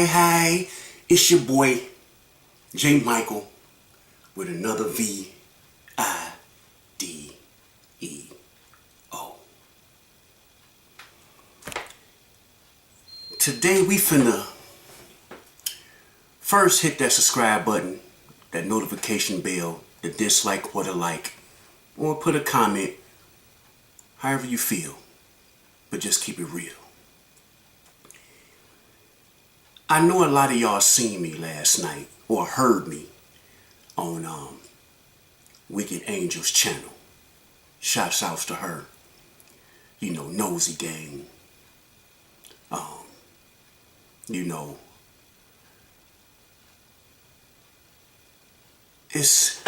Hi, it's your boy, J. Michael, with another V-I-D-E-O. Today we finna first hit that subscribe button, that notification bell, the dislike or the like, or put a comment, however you feel, but just keep it real. I know a lot of y'all seen me last night or heard me on Wicked Angel's channel. Shouts out to her. You know, Nosy Gang. You know, this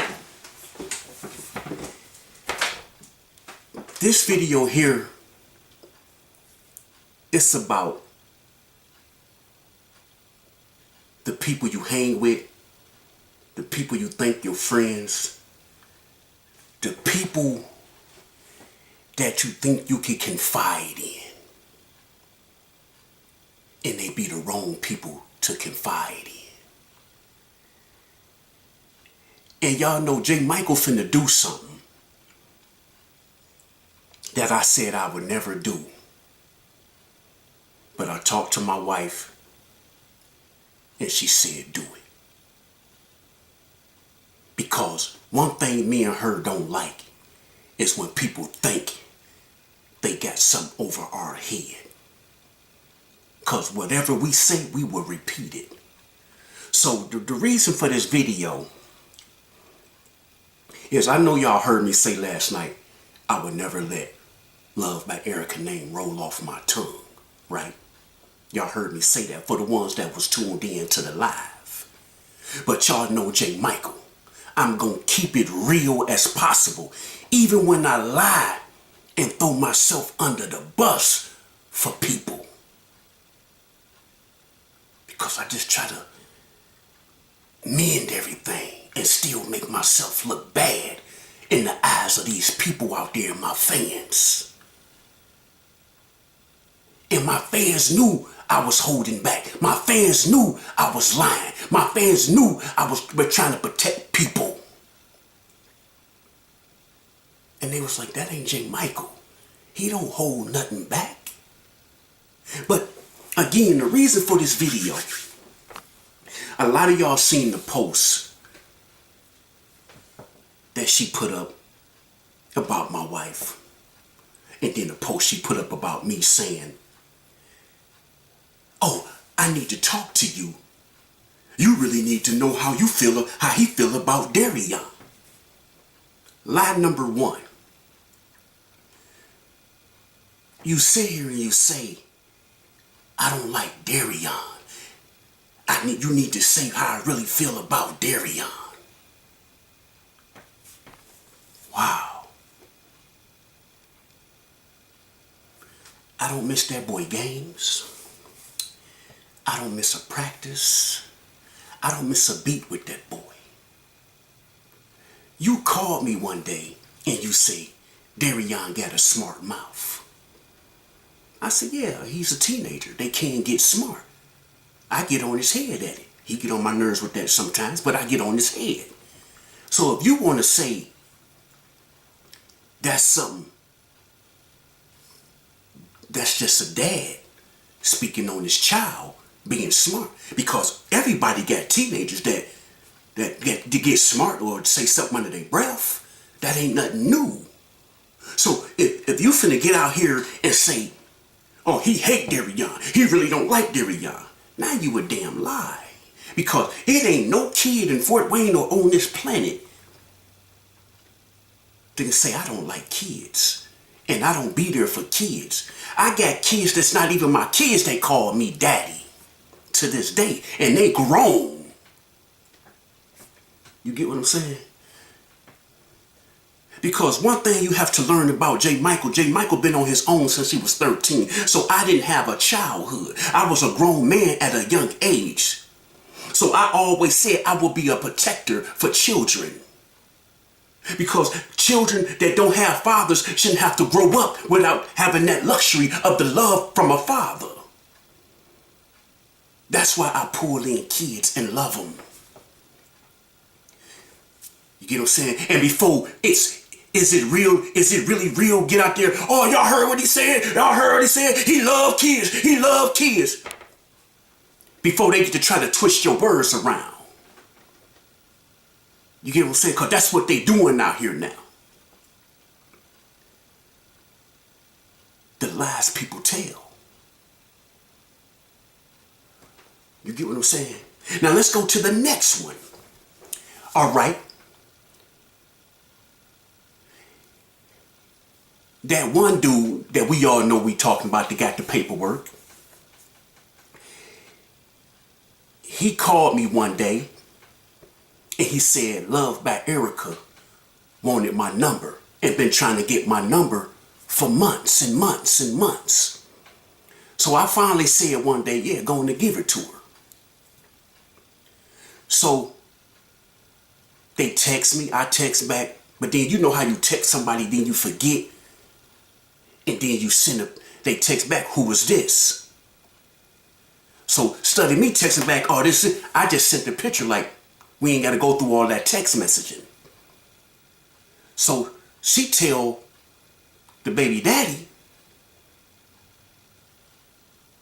video here, it's about the people you hang with, the people you think your friends, the people that you think you can confide in, and they be the wrong people to confide in. And y'all know J. Michael finna do something that I said I would never do. But I talked to my wife and she said do it. Because one thing me and her don't like is when people think they got something over our head. Because whatever we say, we will repeat it. So the reason for this video is I know y'all heard me say last night, I would never let Love by Erica name roll off my tongue, right? Y'all heard me say that for the ones that was tuned in to the live. But y'all know J. Michael, I'm gonna keep it real as possible, even when I lie and throw myself under the bus for people. Because I just try to mend everything and still make myself look bad in the eyes of these people out there, my fans. And my fans knew I was holding back. My fans knew I was lying. My fans knew I was trying to protect people. And they was like, that ain't J. Michael. He don't hold nothing back. But again, the reason for this video, a lot of y'all seen the post that she put up about my wife. And then the post she put up about me saying, oh, I need to talk to you. You really need to know how he feel about Darian. Lie number one. You sit here and you say, I don't like Darian. You need to say how I really feel about Darian. Wow. I don't miss that boy games. I don't miss a practice. I don't miss a beat with that boy. You called me one day and you say, Darian got a smart mouth. I said, yeah, he's a teenager. They can't get smart. I get on his head at it. He get on my nerves with that sometimes, but I get on his head. So if you want to say that's something, that's just a dad speaking on his child being smart, because everybody got teenagers that get smart or say something under their breath. That ain't nothing new. So if you finna get out here and say, oh, he hate Darian, he really don't like Darian, now you a damn lie. Because it ain't no kid in Fort Wayne or on this planet that can say I don't like kids and I don't be there for kids. I got kids that's not even my kids, they call me daddy to this day, and they grown. You get what I'm saying? Because one thing you have to learn about J. Michael been on his own since he was 13. So I didn't have a childhood. I was a grown man at a young age. So I always said I will be a protector for children. Because children that don't have fathers shouldn't have to grow up without having that luxury of the love from a father. That's why I pull in kids and love them. You get what I'm saying? And before is it real? Is it really real? Get out there. Oh, y'all heard what he said? Y'all heard what he said? He loved kids. He loved kids. Before they get to try to twist your words around. You get what I'm saying? Because that's what they doing out here now. The lies people tell. You get what I'm saying? Now let's go to the next one. All right. That one dude that we all know we talking about that got the paperwork. He called me one day and he said, Love by Erica wanted my number and been trying to get my number for months and months and months. So I finally said one day, yeah, going to give it to her. So they text me, I text back, but then you know how you text somebody, then you forget, and then you they text back, who was this? So study me texting back, oh, this, I just sent the picture like, we ain't got to go through all that text messaging. So she tell the baby daddy,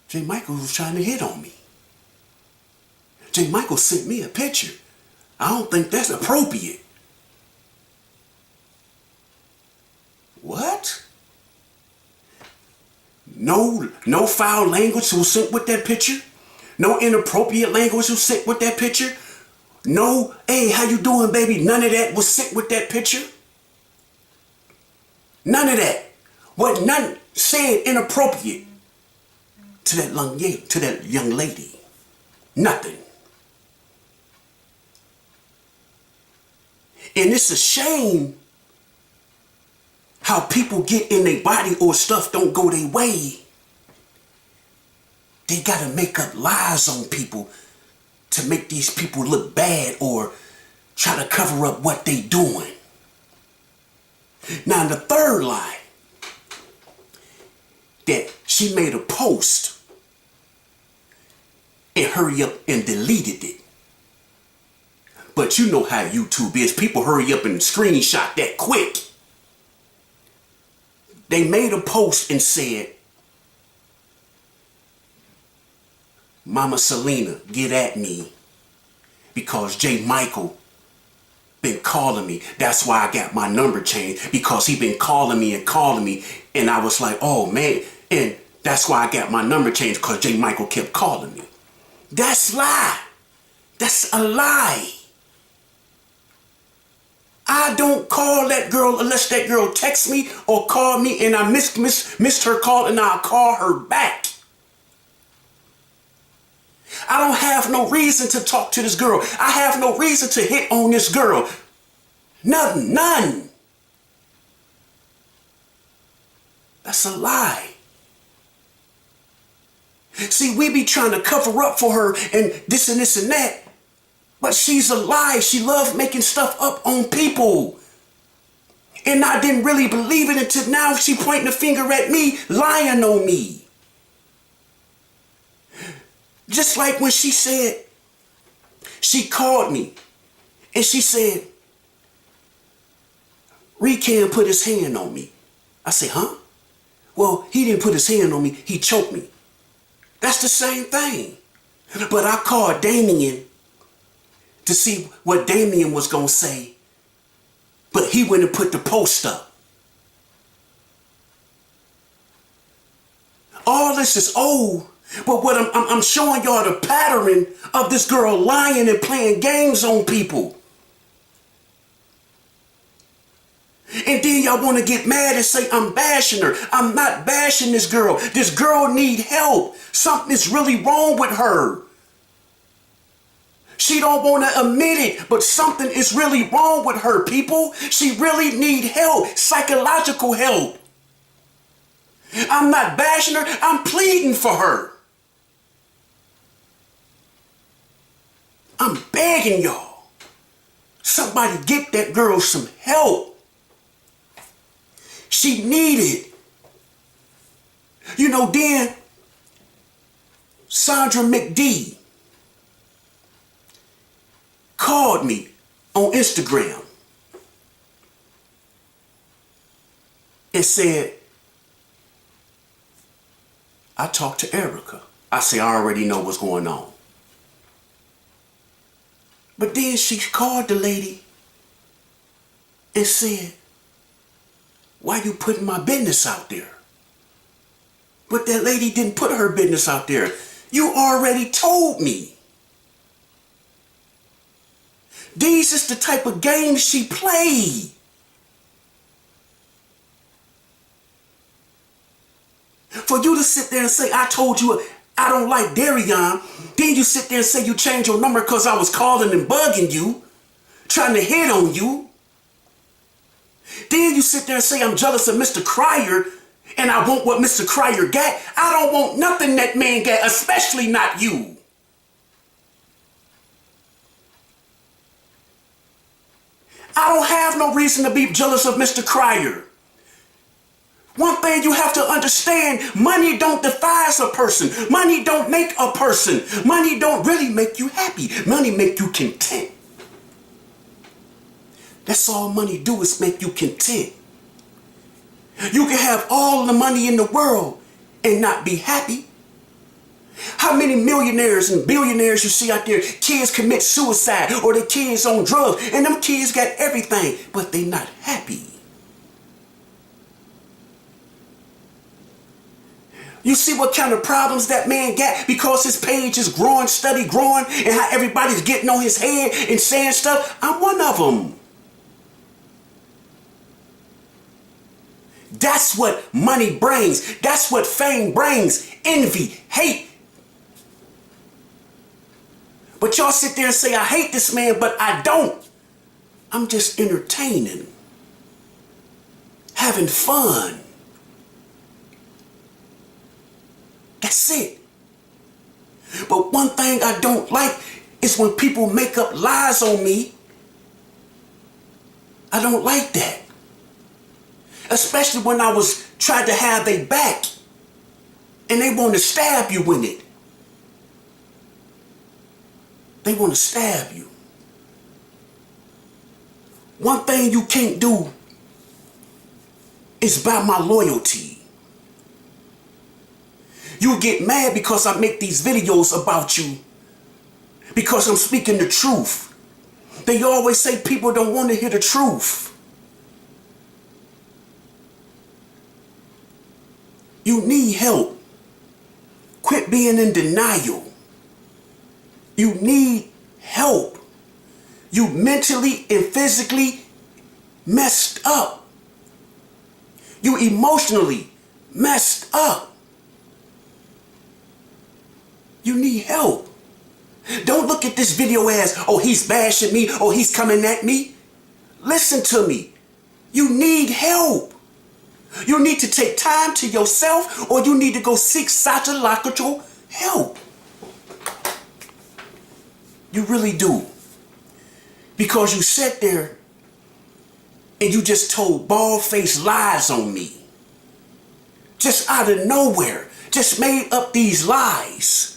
J. Michael was trying to hit on me. J. Michael sent me a picture. I don't think that's appropriate. What? No foul language was sent with that picture. No inappropriate language was sent with that picture. No, hey, how you doing, baby? None of that was sent with that picture. None of that. What none said inappropriate to that young lady. Nothing. And it's a shame how people get in their body or stuff don't go their way. They gotta make up lies on people to make these people look bad or try to cover up what they doing. Now the third lie, that she made a post and hurry up and deleted it. But you know how YouTube is. People hurry up and screenshot that quick. They made a post and said, Mama Selena, get at me because J. Michael been calling me. That's why I got my number changed, because he been calling me. And I was like, oh man. And that's why I got my number changed, because J. Michael kept calling me. That's lie. That's a lie. I don't call that girl unless that girl texts me or call me and I missed her call and I'll call her back. I don't have no reason to talk to this girl. I have no reason to hit on this girl. Nothing, none. That's a lie. See, we be trying to cover up for her and this and that. But she's a lie. She loved making stuff up on people. And I didn't really believe it until now she pointing the finger at me, lying on me. Just like when she said, she called me and she said, Recan put his hand on me. I said, huh? Well, he didn't put his hand on me. He choked me. That's the same thing. But I called Damien to see what Damien was going to say. But he went and put the post up. All this is old. But what I'm showing y'all the pattern of this girl lying and playing games on people. And then y'all want to get mad and say I'm bashing her. I'm not bashing this girl. This girl need help. Something is really wrong with her. She don't want to admit it, but something is really wrong with her, people. She really need help, psychological help. I'm not bashing her. I'm pleading for her. I'm begging y'all. Somebody get that girl some help. She needed. You know, then Sandra McD called me on Instagram and said, I talked to Erica. I say, I already know what's going on. But then she called the lady and said, why you putting my business out there? But that lady didn't put her business out there. You already told me. These is the type of games she played. For you to sit there and say, I told you I don't like Darion, then you sit there and say you changed your number because I was calling and bugging you, trying to hit on you. Then you sit there and say I'm jealous of Mr. Cryer and I want what Mr. Cryer got. I don't want nothing that man got, especially not you. I don't have no reason to be jealous of Mr. Cryer. One thing you have to understand, money don't define a person. Money don't make a person. Money don't really make you happy. Money make you content. That's all money do is make you content. You can have all the money in the world and not be happy. How many millionaires and billionaires you see out there, kids commit suicide or their kids on drugs and them kids got everything, but they not happy. You see what kind of problems that man got because his page is growing, steady growing, and how everybody's getting on his head and saying stuff? I'm one of them. That's what money brings. That's what fame brings. Envy, hate. But y'all sit there and say, I hate this man, but I don't. I'm just entertaining, having fun. That's it. But one thing I don't like is when people make up lies on me. I don't like that. Especially when I was trying to have their back and they want to stab you with it. They want to stab you. One thing you can't do is buy my loyalty. You get mad because I make these videos about you because I'm speaking the truth. They always say people don't want to hear the truth. You need help. Quit being in denial. You need help. You mentally and physically messed up. You emotionally messed up. You need help. Don't look at this video as, oh, he's bashing me, or he's coming at me. Listen to me. You need help. You need to take time to yourself, or you need to go seek psychological help. You really do. Because you sat there and you just told bald-faced lies on me. Just out of nowhere. Just made up these lies.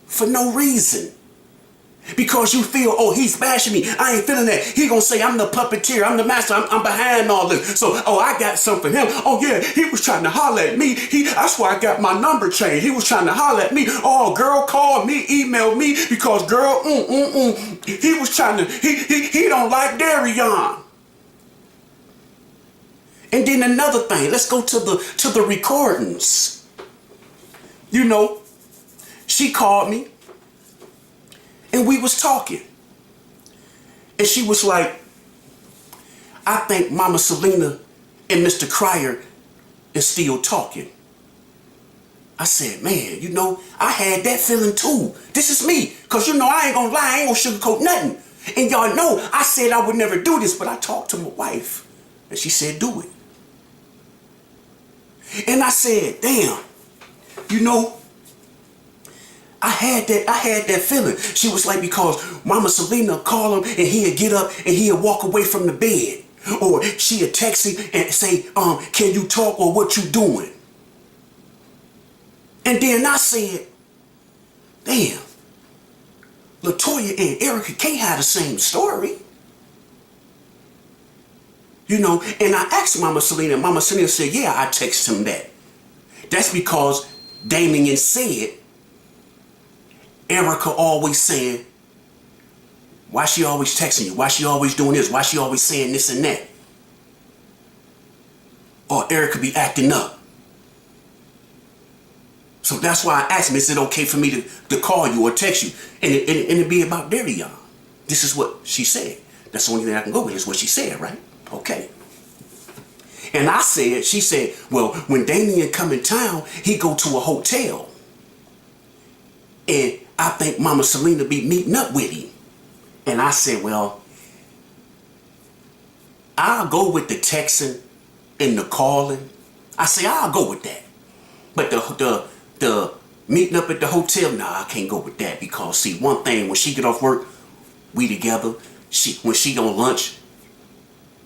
For no reason. Because you feel, oh, he's bashing me. I ain't feeling that. He gonna say I'm the puppeteer. I'm the master. I'm behind all this. So, oh, I got something for him. Oh, yeah, he was trying to holler at me. That's why I got my number changed. He was trying to holler at me. Oh, girl called me, emailed me because girl, he was trying to, he don't like Darion. And then another thing, let's go to the recordings. You know, she called me and we was talking. And she was like, I think Mama Selena and Mr. Cryer is still talking. I said, man, you know, I had that feeling too. This is me. Because, you know, I ain't gonna lie. I ain't gonna sugarcoat nothing. And y'all know, I said I would never do this, but I talked to my wife. And she said, do it. And I said, damn, you know, I had that feeling. She was like, because Mama Selena call him and he'd get up and he'd walk away from the bed. Or she'd text him and say, can you talk or what you doing? And then I said, damn, LaToya and Erica can't have the same story. You know, and I asked Mama Selena, and Mama Selena said, yeah, I texted him that. That's because Damien said, Erica always saying, why she always texting you? Why she always doing this? Why she always saying this and that? Or Erica be acting up. So that's why I asked him, is it okay for me to call you or text you? And it be about Darion. This is what she said. That's the only thing I can go with is what she said, right? Okay. And I said, she said, well, when Damien come in town, he go to a hotel. And I think Mama Selena be meeting up with him. And I said, well, I'll go with the texting and the calling. I say, I'll go with that. But the meeting up at the hotel, nah, I can't go with that. Because see, one thing, when she get off work, we together. When she on lunch,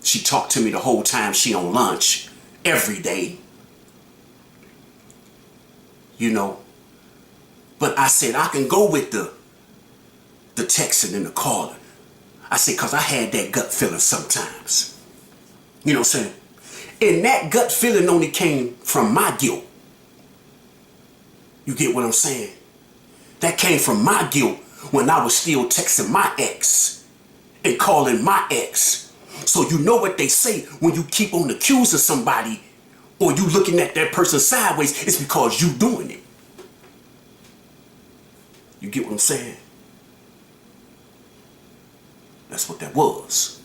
she talked to me the whole time she on lunch. Every day. You know. But I said, I can go with the texting and the calling. I said, because I had that gut feeling sometimes. You know what I'm saying? And that gut feeling only came from my guilt. You get what I'm saying? That came from my guilt when I was still texting my ex and calling my ex. So you know what they say when you keep on accusing somebody or you looking at that person sideways, it's because you doing it. You get what I'm saying? That's what that was.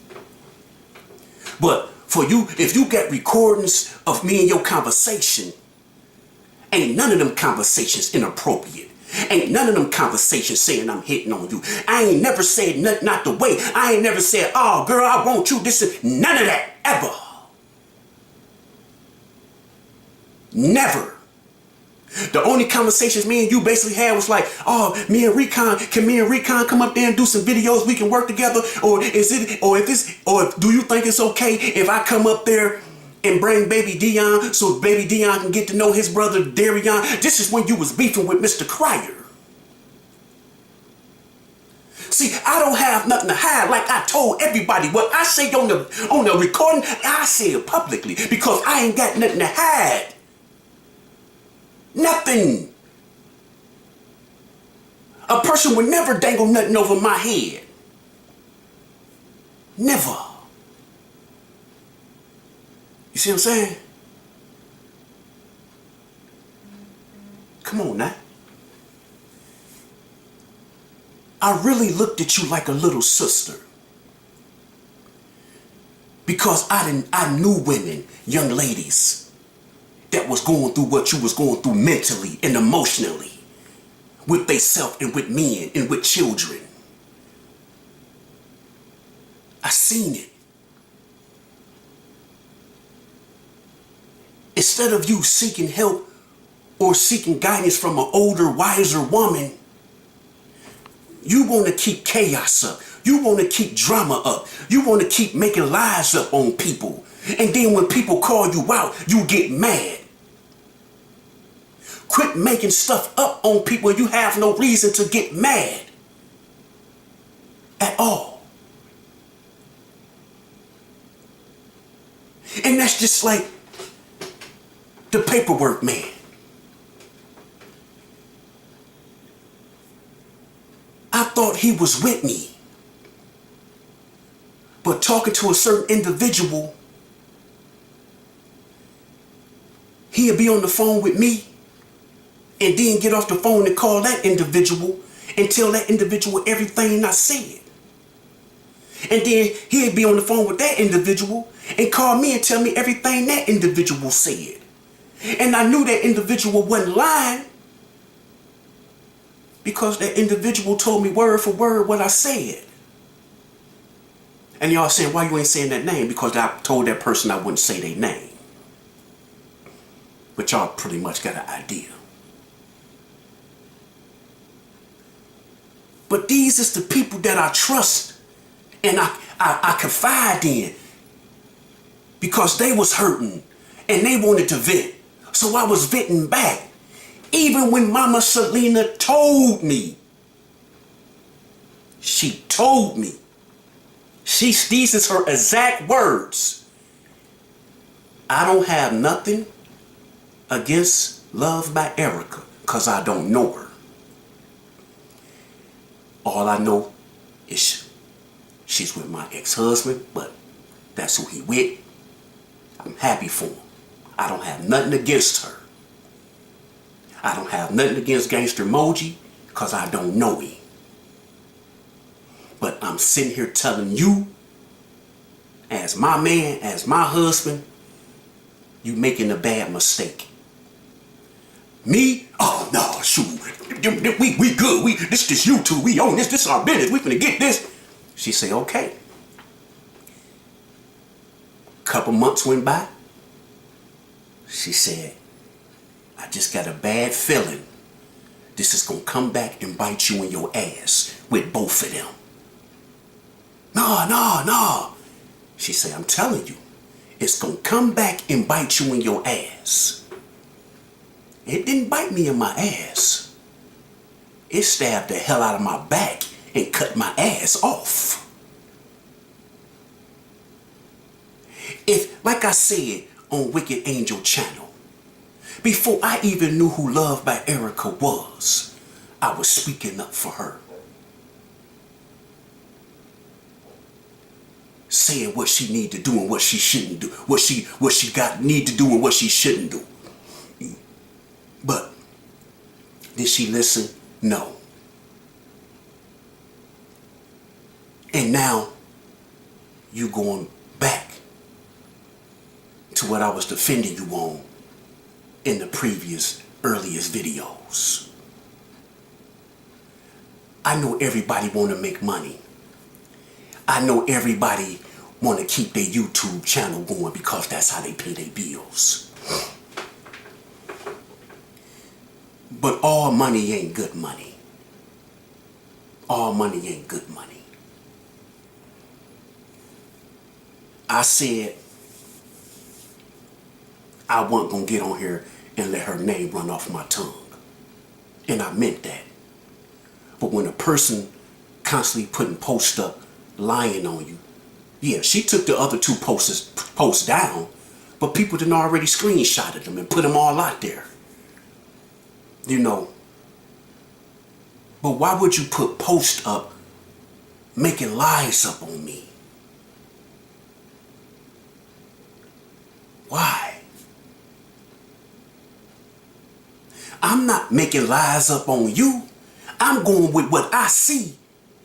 But for you, if you got recordings of me and your conversation, ain't none of them conversations inappropriate. Ain't none of them conversations saying I'm hitting on you. I ain't never said nothing not the way. I ain't never said, oh girl, I want you. This is none of that ever. Never. The only conversations me and you basically had was like, oh, me and Recon come up there and do some videos we can work together? Or do you think it's okay if I come up there and bring baby Dion so baby Dion can get to know his brother Darion? This is when you was beefing with Mr. Cryer. See, I don't have nothing to hide. Like I told everybody, what I say on the recording, I say it publicly because I ain't got nothing to hide. Nothing. A person would never dangle nothing over my head. Never. You see what I'm saying? Come on now. I really looked at you like a little sister. Because I knew women, young ladies, that was going through what you was going through mentally and emotionally with theyself and with men and with children. I seen it. Instead of you seeking help or seeking guidance from an older, wiser woman, you want to keep chaos up. You want to keep drama up. You want to keep making lies up on people. And then when people call you out, you get mad. Quit making stuff up on people. You have no reason to get mad at all. And that's just like the paperwork man. I thought he was with me. But talking to a certain individual, he'll be on the phone with me and then get off the phone and call that individual and tell that individual everything I said. And then he'll be on the phone with that individual and call me and tell me everything that individual said. And I knew that individual wasn't lying because that individual told me word for word what I said. And y'all saying, why you ain't saying that name? Because I told that person I wouldn't say their name. But y'all pretty much got an idea. But these is the people that I trust and I confide in because they was hurting and they wanted to vent. So I was venting back. Even when Mama Selena told me, she told me, these is her exact words. I don't have nothing against Love by Erica because I don't know her. All I know is she's with my ex-husband, but that's who he with. I'm happy for him. I don't have nothing against her. I don't have nothing against Gangster Moji because I don't know him. But I'm sitting here telling you, as my man, as my husband, you making a bad mistake. Me? Oh no, shoot. We good. This is you two. We own this. This is our business. We finna get this. She say, okay. Couple months went by. She said, I just got a bad feeling this is gonna come back and bite you in your ass with both of them. No. She said, I'm telling you, it's gonna come back and bite you in your ass. It didn't bite me in my ass. It stabbed the hell out of my back and cut my ass off. If, like I said on Wicked Angel channel, before I even knew who Love by Erica was, I was speaking up for her. Saying what she need to do and what she shouldn't do. What she need to do and what she shouldn't do. But did she listen? No. And now you going back to what I was defending you on in the earliest videos. I know everybody want to make money. I know everybody want to keep their YouTube channel going because that's how they pay their bills. But all money ain't good money. All money ain't good money. I said I wasn't going to get on here and let her name run off my tongue. And I meant that. But when a person constantly putting posts up, lying on you, yeah, she took the other two posts down, but people didn't already screenshotted them and put them all out there. You know. But why would you put posts up making lies up on me? Why? I'm not making lies up on you. I'm going with what I see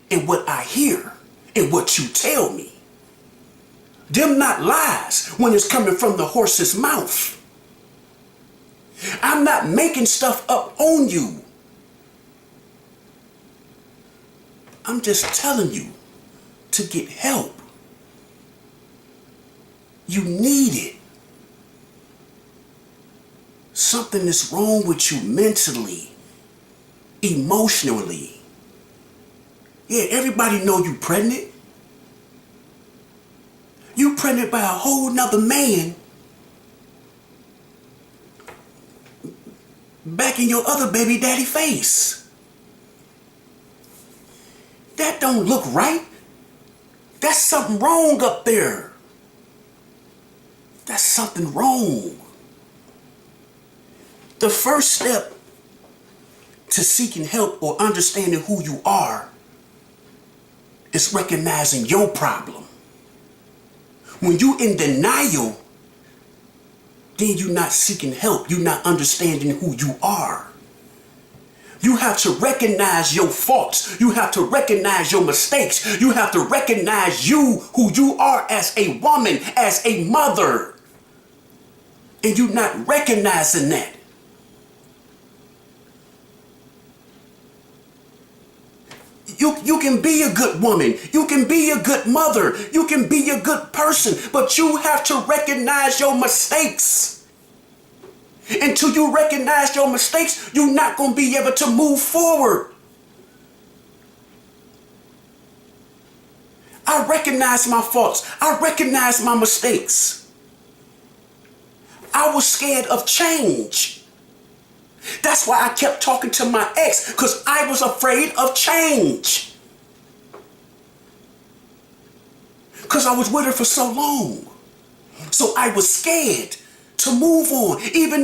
and what I hear and what you tell me. Them not lies when it's coming from the horse's mouth. I'm not making stuff up on you. I'm just telling you to get help. You need it. Something is wrong with you mentally, emotionally. Yeah, everybody know you pregnant. You pregnant by a whole nother man back in your other baby daddy face. That don't look right. That's something wrong up there. That's something wrong. The first step to seeking help or understanding who you are is recognizing your problem. When you in denial, then you're not seeking help. You're not understanding who you are. You have to recognize your faults. You have to recognize your mistakes. You have to recognize you, who you are as a woman, as a mother. And you're not recognizing that. You can be a good woman. You can be a good mother. You can be a good person. But you have to recognize your mistakes. Until you recognize your mistakes, you're not going to be able to move forward. I recognize my faults. I recognize my mistakes. I was scared of change. That's why I kept talking to my ex, because I was afraid of change. Because I was with her for so long. So I was scared to move on. Even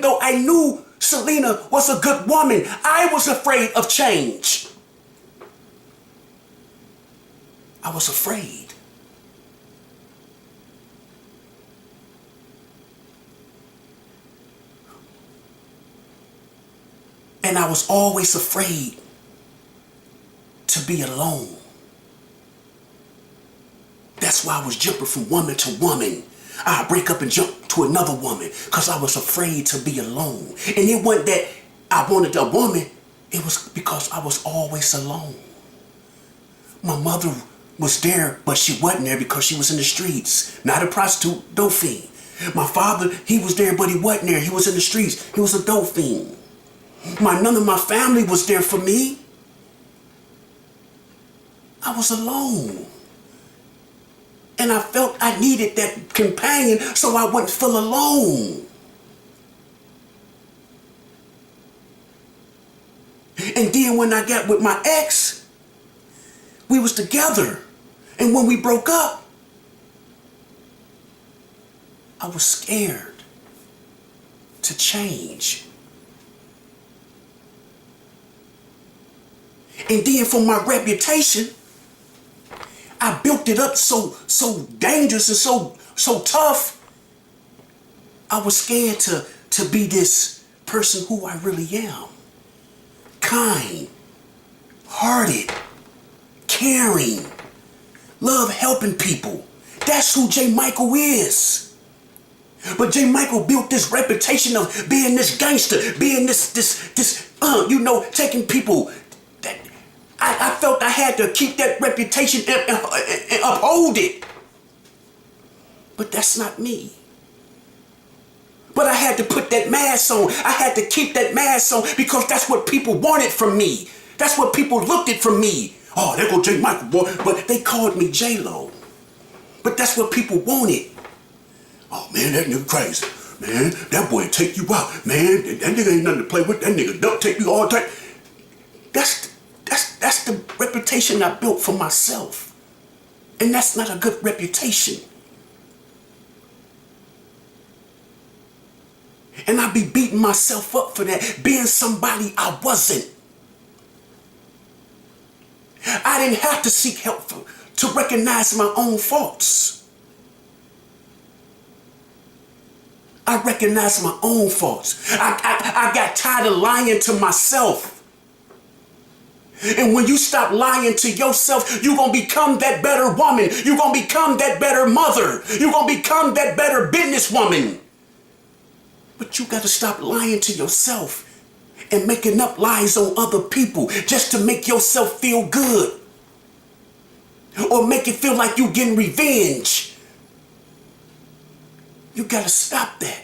though I knew Selena was a good woman, I was afraid of change. I was afraid. And I was always afraid to be alone. That's why I was jumping from woman to woman. I'd break up and jump to another woman because I was afraid to be alone. And it wasn't that I wanted a woman. It was because I was always alone. My mother was there, but she wasn't there because she was in the streets. Not a prostitute, dope fiend. My father, he was there, but he wasn't there. He was in the streets. He was a dope fiend. None of my family was there for me. I was alone. And I felt I needed that companion so I wouldn't feel alone. And then when I got with my ex, we was together. And when we broke up, I was scared to change. And then for my reputation, I built it up so dangerous and so tough. I was scared to be this person who I really am. Kind, hearted, caring, love helping people. That's who J. Michael is. But J. Michael built this reputation of being this gangster, being this taking people. I felt I had to keep that reputation and uphold it. But that's not me. But I had to put that mask on. I had to keep that mask on because that's what people wanted from me. That's what people looked at from me. Oh, there go J. Michael, boy. But they called me J-Lo. But that's what people wanted. Oh, man, that nigga crazy. Man, that boy take you out. Man, that nigga ain't nothing to play with. That nigga don't take you all the time. That's the reputation I built for myself. And that's not a good reputation. And I be beating myself up for that, being somebody I wasn't. I didn't have to seek help to recognize my own faults. I recognized my own faults. I got tired of lying to myself. And when you stop lying to yourself, you're going to become that better woman. You're going to become that better mother. You're going to become that better businesswoman. But you got to stop lying to yourself and making up lies on other people just to make yourself feel good. Or make it feel like you're getting revenge. You got to stop that.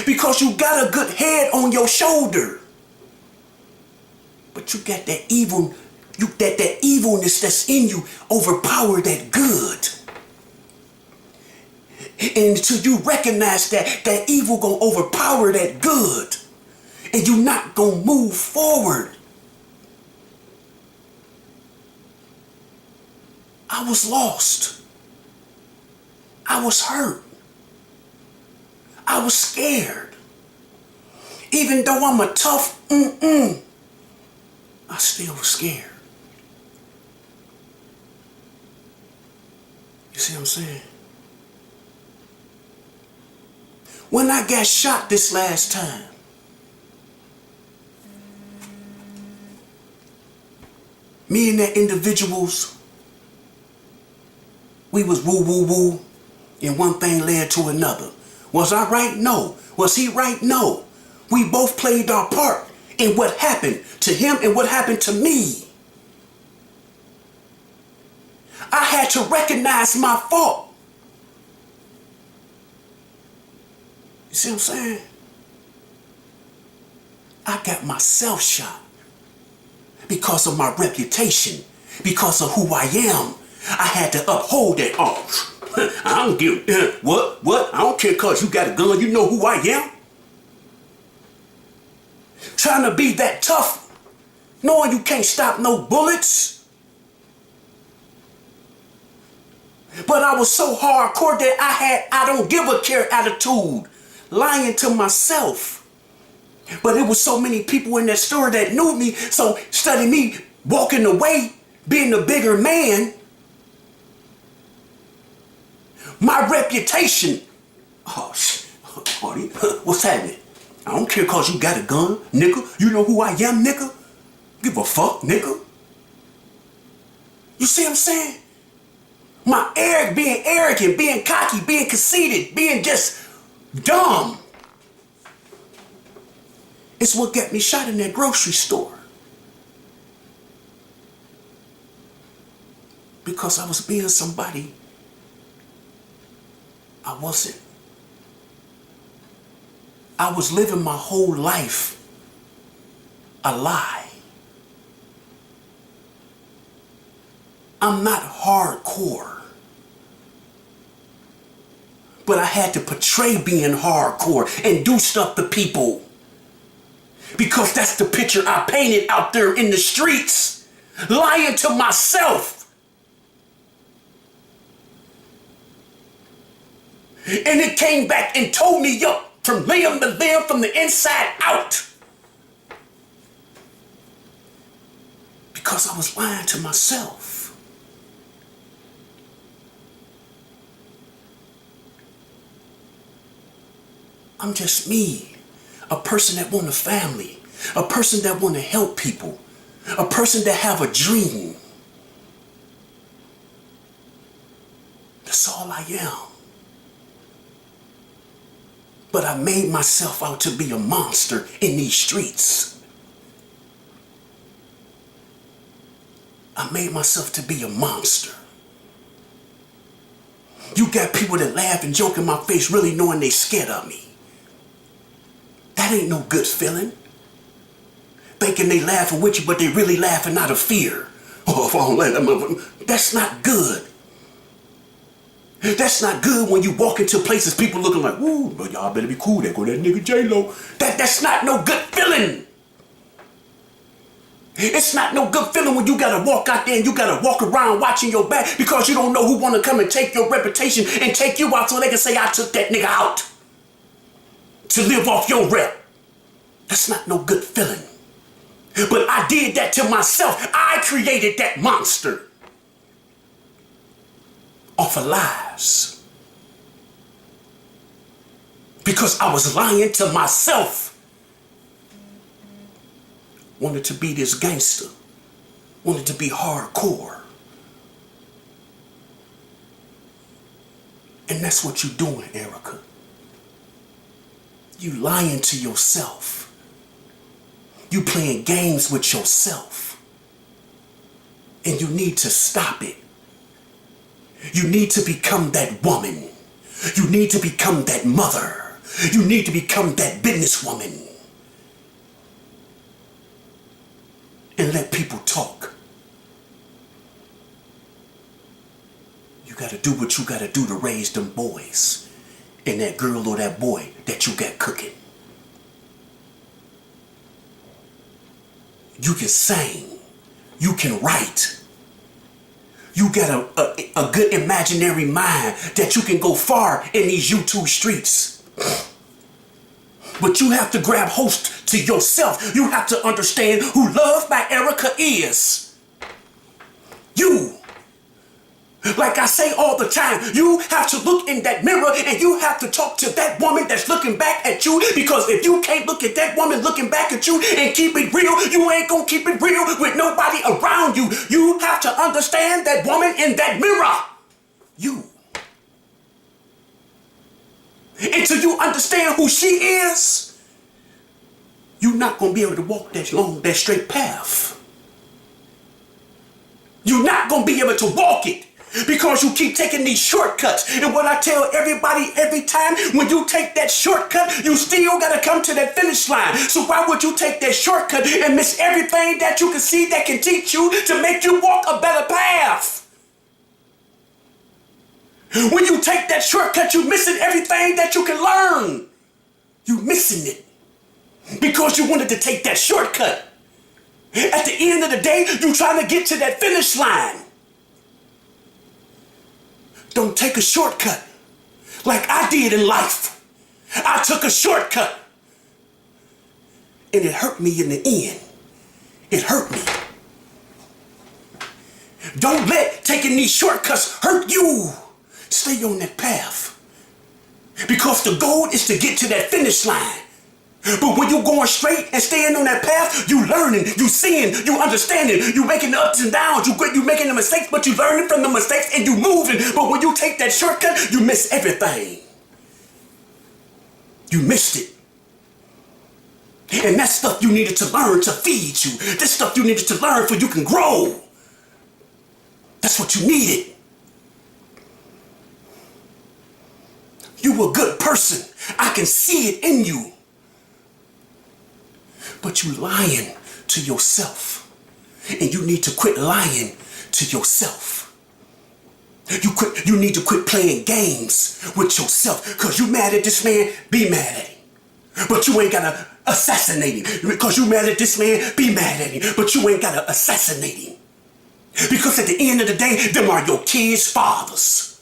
Because you got a good head on your shoulder. But you got that evil, that evilness that's in you overpower that good. And until you recognize that evil gonna overpower that good, and you're not gonna move forward. I was lost. I was hurt. I was scared. Even though I'm a tough I still was scared. You see what I'm saying? When I got shot this last time, me and that individuals, we was woo, and one thing led to another. Was I right? No. Was he right? No. We both played our part in what happened to him and what happened to me. I had to recognize my fault. You see what I'm saying? I got myself shot because of my reputation, because of who I am. I had to uphold that. Oh, I don't give what? I don't care because you got a gun. You know who I am. Trying to be that tough, knowing you can't stop no bullets. But I was so hardcore that I had I don't give a care attitude, lying to myself. But it was so many people in that store that knew me, so instead of me walking away, being the bigger man, my reputation, oh shit, what's happening? I don't care cause you got a gun, nigga. You know who I am, nigga? Give a fuck, nigga. You see what I'm saying? Being arrogant, being cocky, being conceited, being just dumb. It's what got me shot in that grocery store. Because I was being somebody I wasn't. I was living my whole life a lie. I'm not hardcore. But I had to portray being hardcore and do stuff to people. Because that's the picture I painted out there in the streets. Lying to myself. And it came back and told me, yo, from limb to limb, from the inside out. Because I was lying to myself. I'm just me, a person that want a family, a person that want to help people, a person that have a dream. That's all I am. But I made myself out to be a monster in these streets. I made myself to be a monster. You got people that laugh and joke in my face really knowing they scared of me. That ain't no good feeling. Thinking they laughing with you, but they really laughing out of fear. Oh, if I don't let them, that's not good. That's not good when you walk into places, people looking like, woo, but y'all better be cool. There go that nigga J-Lo. That's not no good feeling. It's not no good feeling when you gotta walk out there and you gotta walk around watching your back because you don't know who wanna come and take your reputation and take you out so they can say, I took that nigga out to live off your rep. That's not no good feeling. But I did that to myself. I created that monster off of lies. Because I was lying to myself. Wanted to be this gangster. Wanted to be hardcore. And that's what you're doing, Erica. You lying to yourself. You playing games with yourself. And you need to stop it. You need to become that woman. You need to become that mother. You need to become that businesswoman. And let people talk. You gotta do what you gotta do to raise them boys. And that girl or that boy that you got cooking. You can sing. You can write. You got a good imaginary mind that you can go far in these YouTube streets. But you have to grab host to yourself. You have to understand who Love by Erica is. You. Like I say all the time, you have to look in that mirror and you have to talk to that woman that's looking back at you, because if you can't look at that woman looking back at you and keep it real, you ain't gonna keep it real with nobody around you. You have to understand that woman in that mirror. You. Until you understand who she is, you're not gonna be able to walk that straight path. You're not gonna be able to walk it. Because you keep taking these shortcuts. And what I tell everybody every time, when you take that shortcut, you still got to come to that finish line. So why would you take that shortcut and miss everything that you can see that can teach you to make you walk a better path? When you take that shortcut, you're missing everything that you can learn. You're missing it. Because you wanted to take that shortcut. At the end of the day, you're trying to get to that finish line. Don't take a shortcut like I did in life. I took a shortcut. And it hurt me in the end. It hurt me. Don't let taking these shortcuts hurt you. Stay on that path. Because the goal is to get to that finish line. But when you're going straight and staying on that path, you learning, you seeing, you understanding, you making the ups and downs, you making the mistakes, but you learning from the mistakes and you moving. But when you take that shortcut, you miss everything. You missed it. And that stuff you needed to learn to feed you. This stuff you needed to learn so you can grow. That's what you needed. You a good person. I can see it in you. But you lying to yourself. And you need to quit lying to yourself. You need to quit playing games with yourself. Because you mad at this man, be mad at him. But you ain't gotta assassinate him. Because you mad at this man, be mad at him. But you ain't gotta assassinate him. Because at the end of the day, them are your kids' fathers.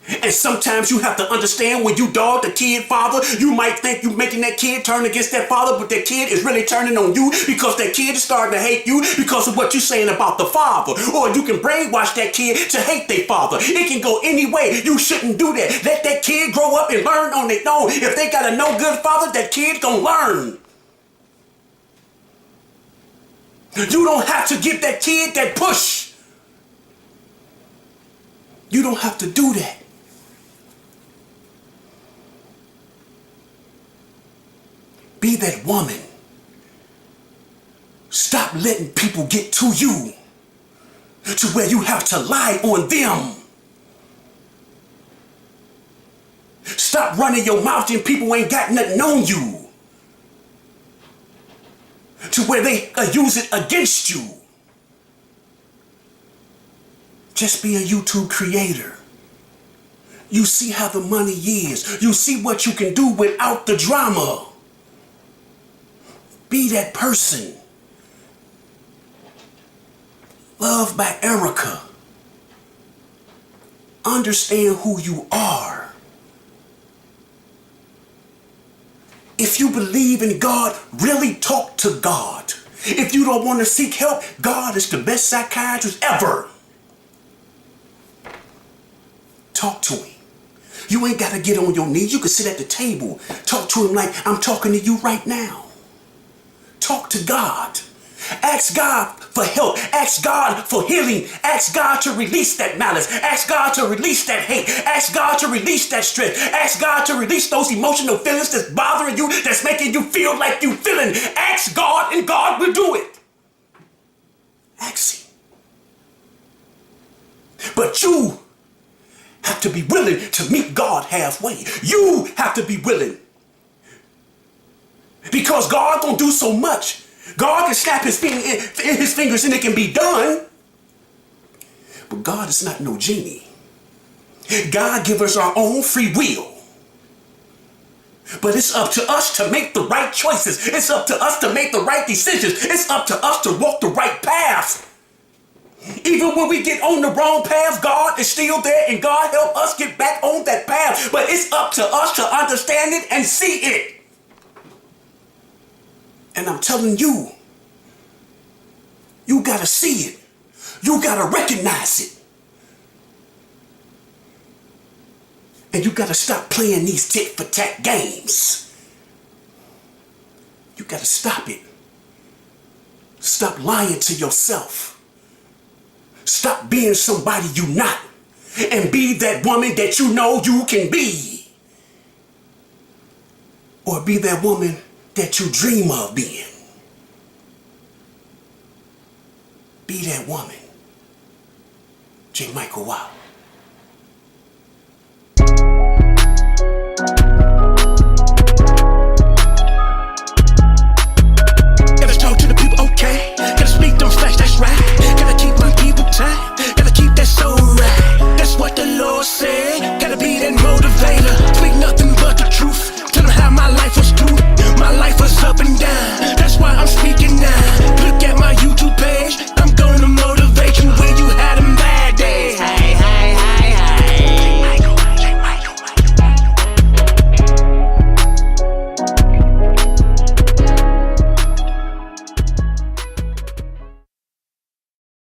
And sometimes you have to understand when you dog the kid father, you might think you making that kid turn against that father, but that kid is really turning on you because that kid is starting to hate you because of what you're saying about the father. Or you can brainwash that kid to hate their father. It can go any way. You shouldn't do that. Let that kid grow up and learn on their own. If they got a no good father, that kid gonna learn. You don't have to give that kid that push. You don't have to do that. Be that woman. Stop letting people get to you to where you have to lie on them. Stop running your mouth and people ain't got nothing on you to where they use it against you. Just be a YouTube creator. You see how the money is. You see what you can do without the drama. Be that person. Love by Erica. Understand who you are. If you believe in God, really talk to God. If you don't want to seek help, God is the best psychiatrist ever. Talk to him. You ain't got to get on your knees. You can sit at the table. Talk to him like I'm talking to you right now. Talk to God. Ask God for help. Ask God for healing. Ask God to release that malice. Ask God to release that hate. Ask God to release that stress. Ask God to release those emotional feelings that's bothering you, that's making you feel like you feeling. Ask God and God will do it. Ask him. But you have to be willing to meet God halfway. You have to be willing. Because God gonna do so much. God can snap his fingers and it can be done. But God is not no genie. God gives us our own free will. But it's up to us to make the right choices. It's up to us to make the right decisions. It's up to us to walk the right path. Even when we get on the wrong path, God is still there and God help us get back on that path. But it's up to us to understand it and see it. And I'm telling you, you gotta see it. You gotta recognize it. And you gotta stop playing these tit for tat games. You gotta stop it. Stop lying to yourself. Stop being somebody you're not. And be that woman that you know you can be. Or be that woman that you dream of being. Be that woman. J. Michael Wow.